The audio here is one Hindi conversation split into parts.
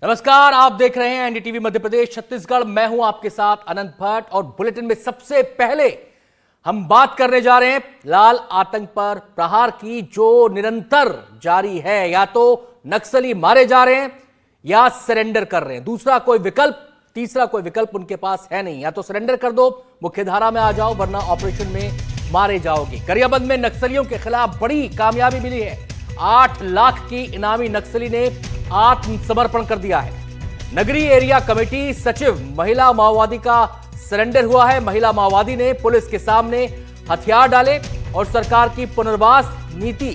नमस्कार, आप देख रहे हैं एनडीटीवी मध्य प्रदेश छत्तीसगढ़। मैं हूं आपके साथ अनंत भट्ट और बुलेटिन में सबसे पहले हम बात करने जा रहे हैं लाल आतंक पर प्रहार की, जो निरंतर जारी है। या तो नक्सली मारे जा रहे हैं या सरेंडर कर रहे हैं, दूसरा कोई विकल्प, तीसरा कोई विकल्प उनके पास है नहीं। या तो सरेंडर कर दो, मुख्यधारा में आ जाओ, वरना ऑपरेशन में मारे जाओगे। गरियाबंद में नक्सलियों के खिलाफ बड़ी कामयाबी मिली है। 8 लाख की इनामी नक्सली ने आत्मसमर्पण कर दिया है। नगरीय एरिया कमेटी सचिव महिला माओवादी का सरेंडर हुआ है। महिला माओवादी ने पुलिस के सामने हथियार डाले और सरकार की पुनर्वास नीति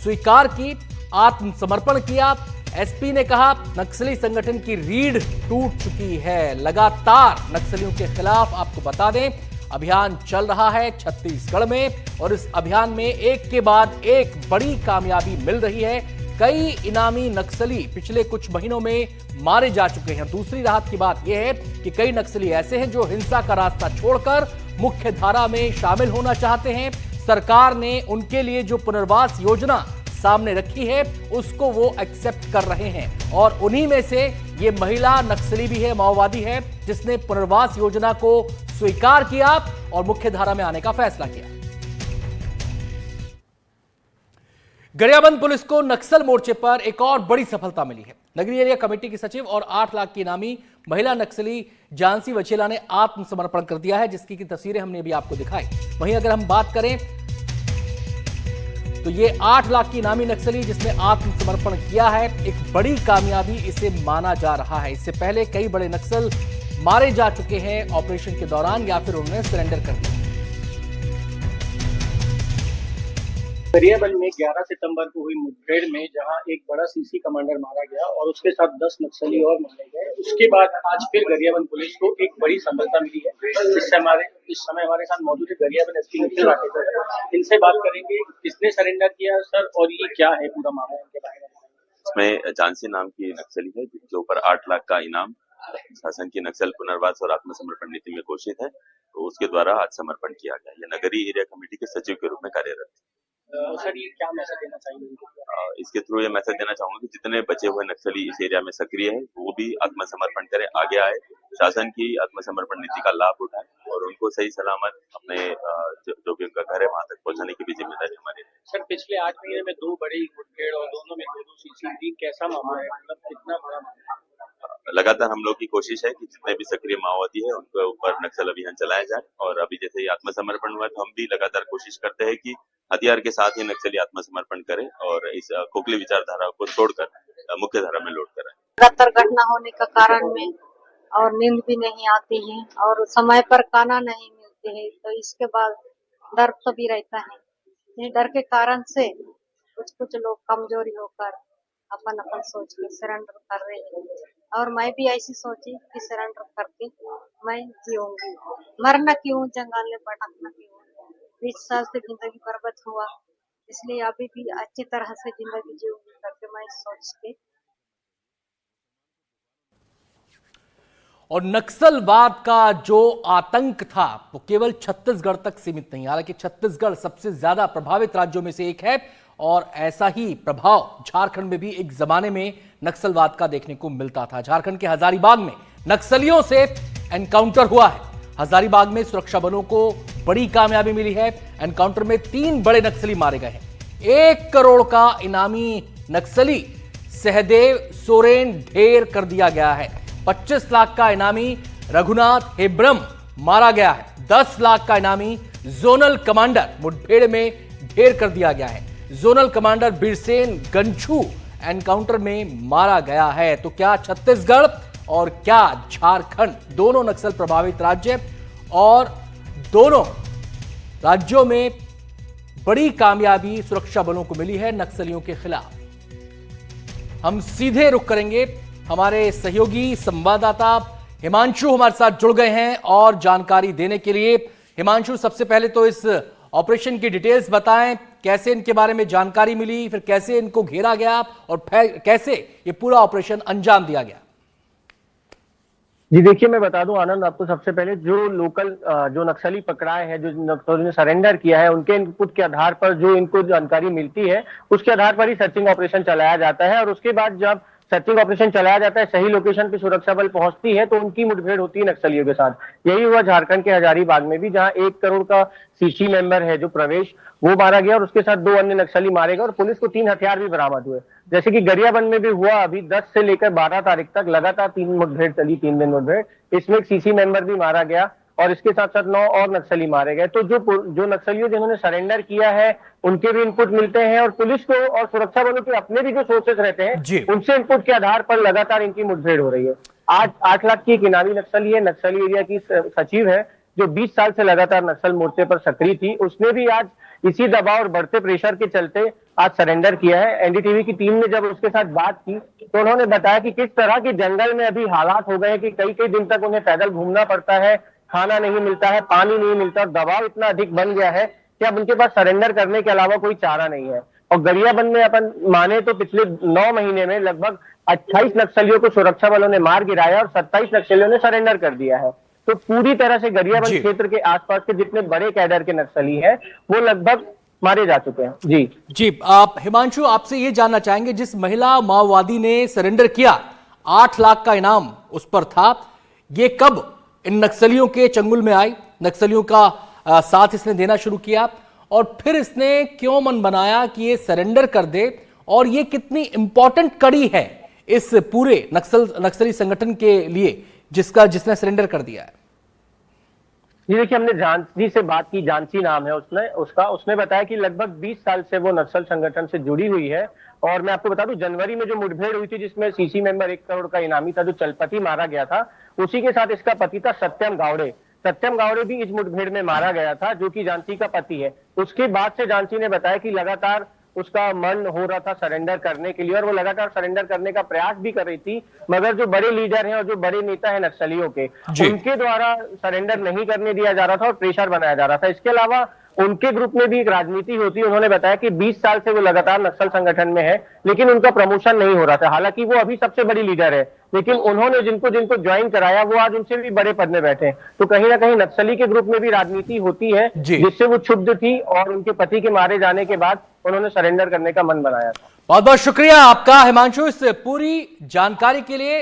स्वीकार की, आत्मसमर्पण किया। एसपी ने कहा नक्सली संगठन की रीढ़ टूट चुकी है। लगातार नक्सलियों के खिलाफ आपको बता दें अभियान चल रहा है छत्तीसगढ़ में, और इस अभियान में एक के बाद एक बड़ी कामयाबी मिल रही है। कई इनामी नक्सली पिछले कुछ महीनों में मारे जा चुके हैं। दूसरी राहत की बात यह है कि कई नक्सली ऐसे हैं जो हिंसा का रास्ता छोड़कर मुख्य धारा में शामिल होना चाहते हैं। सरकार ने उनके लिए जो पुनर्वास योजना सामने रखी है उसको वो एक्सेप्ट कर रहे हैं, और उन्हीं में से ये महिला नक्सली भी है, माओवादी है, जिसने पुनर्वास योजना को स्वीकार किया और मुख्य धारा में आने का फैसला किया। गरियाबंद पुलिस को नक्सल मोर्चे पर एक और बड़ी सफलता मिली है। नगरीय एरिया कमेटी की सचिव और 8 लाख की इनामी महिला नक्सली जानसी वचेला ने आत्मसमर्पण कर दिया है, जिसकी की तस्वीरें हमने भी आपको दिखाई। वहीं अगर हम बात करें तो ये 8 लाख की इनामी नक्सली जिसने आत्मसमर्पण किया है, एक बड़ी कामयाबी इसे माना जा रहा है। इससे पहले कई बड़े नक्सल मारे जा चुके हैं ऑपरेशन के दौरान, या फिर उन्होंने सरेंडर कर दिया। गरियाबंद में 11 सितंबर को हुई मुठभेड़ में जहां एक बड़ा सीसी कमांडर मारा गया और उसके साथ 10 नक्सली और मारे गए, उसके बाद आज फिर गरियाबंद पुलिस को एक बड़ी सफलता मिली है। इस समय हमारे साथ मौजूद है गरियाबंद एसपी निखिल राठौर। इनसे बात करेंगे किसने सरेंडर किया सर, और ये क्या है पूरा मामला, इनके बारे में। इसमें जानसी नाम की नक्सली है जिसके ऊपर 8 लाख का इनाम शासन की नक्सल पुनर्वास और आत्मसमर्पण नीति में घोषित है, तो उसके द्वारा आत्मसमर्पण किया गया। ये नगरीय एरिया कमेटी के सचिव के रूप में कार्यरत है। सर ये क्या मैसेज देना चाहिए? इसके थ्रू ये मैसेज देना चाहूंगा कि जितने बचे हुए नक्सली इस एरिया में सक्रिय है वो भी आत्मसमर्पण करें, आगे आए, शासन की आत्मसमर्पण नीति का लाभ उठाए और उनको सही सलामत अपने जो भी उनका घर है वहां तक पहुंचाने की भी जिम्मेदारी हमारी है। सर पिछले 8 महीने में 2 बड़ी मुठभेड़ और दोनों में 2-2 सीसी, कैसा मामला है, मतलब कितना बड़ा मामला? लगातार हम लोग की कोशिश है कि जितने भी सक्रिय माओवादी है उनके ऊपर नक्सल अभियान चलाया जाए, और अभी जैसे ही आत्मसमर्पण हुआ तो हम भी लगातार कोशिश करते हैं कि हथियार के साथ ही नक्सली आत्मसमर्पण करें और इस खोखली विचारधारा को छोड़कर मुख्य धारा में लौट कर आए। लगातार घटना होने का कारण में और नींद भी नहीं आती है और समय पर खाना नहीं मिलती है, तो इसके बाद डर तो भी रहता है। इस डर के कारण से कुछ लोग कमजोरी होकर अपन सोच के सरेंडर कर रहे हैं, और मैं भी ऐसी सोची कि सरेंडर करके मैं जीऊंगी, मरना क्यों, जंगल में भटकना क्यों। 20 साल से जिंदगी बर्बाद हुआ, इसलिए अभी भी अच्छी तरह से जिंदगी जीऊंगी करके मैं सोच के। और नक्सलवाद का जो आतंक था वो केवल छत्तीसगढ़ तक सीमित नहीं, हालांकि छत्तीसगढ़ सबसे ज्यादा प्रभावित राज्यों में से एक है, और ऐसा ही प्रभाव झारखंड में भी एक जमाने में नक्सलवाद का देखने को मिलता था। झारखंड के हजारीबाग में नक्सलियों से एनकाउंटर हुआ है। हजारीबाग में सुरक्षा बलों को बड़ी कामयाबी मिली है। एनकाउंटर में 3 बड़े नक्सली मारे गए हैं। 1 करोड़ का इनामी नक्सली सहदेव सोरेन ढेर कर दिया गया है। 25 लाख का इनामी रघुनाथ हेब्रम मारा गया है। 10 लाख का इनामी जोनल कमांडर मुठभेड़ में ढेर कर दिया गया है। जोनल कमांडर बीरसेन गंछू एनकाउंटर में मारा गया है। तो क्या छत्तीसगढ़ और क्या झारखंड, दोनों नक्सल प्रभावित राज्य, और दोनों राज्यों में बड़ी कामयाबी सुरक्षा बलों को मिली है नक्सलियों के खिलाफ। हम सीधे रुख करेंगे, हमारे सहयोगी संवाददाता हिमांशु हमारे साथ जुड़ गए हैं और जानकारी देने के लिए। हिमांशु, सबसे पहले तो इस ऑपरेशन की डिटेल्स बताएं, कैसे इनके बारे में जानकारी मिली, फिर कैसे इनको घेरा गया और कैसे ये पूरा ऑपरेशन अंजाम दिया गया। जी देखिए, मैं बता दूं आनंद आपको, सबसे पहले जो लोकल जो नक्सली पकड़ाए हैं, जो नक्सलियों ने सरेंडर किया है, उनके इनपुट के आधार पर जो इनको जानकारी मिलती है उसके आधार पर ही सर्चिंग ऑपरेशन चलाया जाता है, और उसके बाद जब सर्चिंग ऑपरेशन चलाया जाता है, सही लोकेशन पे सुरक्षा बल पहुंचती है तो उनकी मुठभेड़ होती है नक्सलियों के साथ। यही हुआ झारखंड के हजारीबाग में भी, जहां 1 करोड़ का सीसी मेंबर है जो प्रवेश, वो मारा गया और उसके साथ 2 अन्य नक्सली मारे गए और पुलिस को 3 हथियार भी बरामद हुए। जैसे कि गरियाबंद में भी हुआ, अभी 10 से लेकर 12 तारीख तक लगातार 3 मुठभेड़ चली, 3 दिन मुठभेड़, इसमें एक सीसी मेंबर भी मारा गया और इसके साथ साथ 9 और नक्सली मारे गए। तो जो नक्सलियों जिन्होंने सरेंडर किया है उनके भी इनपुट मिलते हैं और पुलिस को और सुरक्षा बलों के अपने भी जो सोर्सेस रहते हैं उनसे इनपुट के आधार पर लगातार इनकी मुठभेड़ हो रही है। आज 8 लाख की एक इनामी नक्सली है, नक्सली एरिया की सचिव है, जो 20 साल से लगातार नक्सल मोर्चे पर सक्रिय थी, उसने भी आज इसी दबाव और बढ़ते प्रेशर के चलते आज सरेंडर किया है। एनडीटीवी की टीम ने जब उसके साथ बात की तो उन्होंने बताया कि किस तरह के जंगल में अभी हालात हो गए कि कई कई दिन तक उन्हें पैदल घूमना पड़ता है, खाना नहीं मिलता है, पानी नहीं मिलता, दबाव इतना अधिक बन गया है कि अब उनके पास सरेंडर करने के अलावा कोई चारा नहीं है। और गरियाबंद में अपन माने तो पिछले 9 महीने में लगभग 28 नक्सलियों को सुरक्षा बलों ने मार गिराया और 27 नक्सलियों ने सरेंडर कर दिया है। तो पूरी तरह से गरियाबंद क्षेत्र के आसपास के जितने बड़े कैडर के नक्सली हैं वो लगभग मारे जा चुके हैं। जी आप हिमांशु, आपसे ये जानना चाहेंगे, जिस महिला माओवादी ने सरेंडर किया, 8 लाख का इनाम उस पर था, ये कब इन नक्सलियों के चंगुल में आई, नक्सलियों का साथ इसने देना शुरू किया और फिर इसने क्यों मन बनाया कि ये सरेंडर कर दे, और ये कितनी इंपॉर्टेंट कड़ी है इस पूरे नक्सली संगठन के लिए जिसने सरेंडर कर दिया है? ये देखिए, हमने झांसी से बात की, झांसी नाम है उसने बताया कि लगभग 20 साल से वो नक्सल संगठन से जुड़ी हुई है। और मैं आपको बता दूं, जनवरी में जो मुठभेड़ हुई थी जिसमें सीसी मेंबर 1 करोड़ का इनामी था, जो चलपति मारा गया था, उसी के साथ इसका पति था सत्यम गावड़े भी इस मुठभेड़ में मारा गया था, जो कि झांसी का पति है। उसके बाद से झांसी ने बताया कि लगातार उसका मन हो रहा था सरेंडर करने के लिए और वो लगातार सरेंडर करने का प्रयास भी कर रही थी, मगर जो बड़े लीडर हैं और जो बड़े नेता हैं नक्सलियों के, उनके द्वारा सरेंडर नहीं करने दिया जा रहा था और प्रेशर बनाया जा रहा था। इसके अलावा उनके ग्रुप में भी एक राजनीति होती है। उन्होंने बताया कि 20 साल से वो लगातार नक्सल संगठन में है, लेकिन उनका प्रमोशन नहीं हो रहा था। हालांकि वो अभी सबसे बड़ी लीडर है, लेकिन उन्होंने जिनको ज्वाइन कराया वो आज उनसे भी बड़े पद में बैठे हैं। तो कहीं ना कहीं नक्सली के ग्रुप में भी राजनीति होती है, जिससे वो क्षुब्ध थी और उनके पति के मारे जाने के बाद उन्होंने सरेंडर करने का मन बनाया था। बहुत बहुत शुक्रिया आपका हिमांशु, इस पूरी जानकारी के लिए।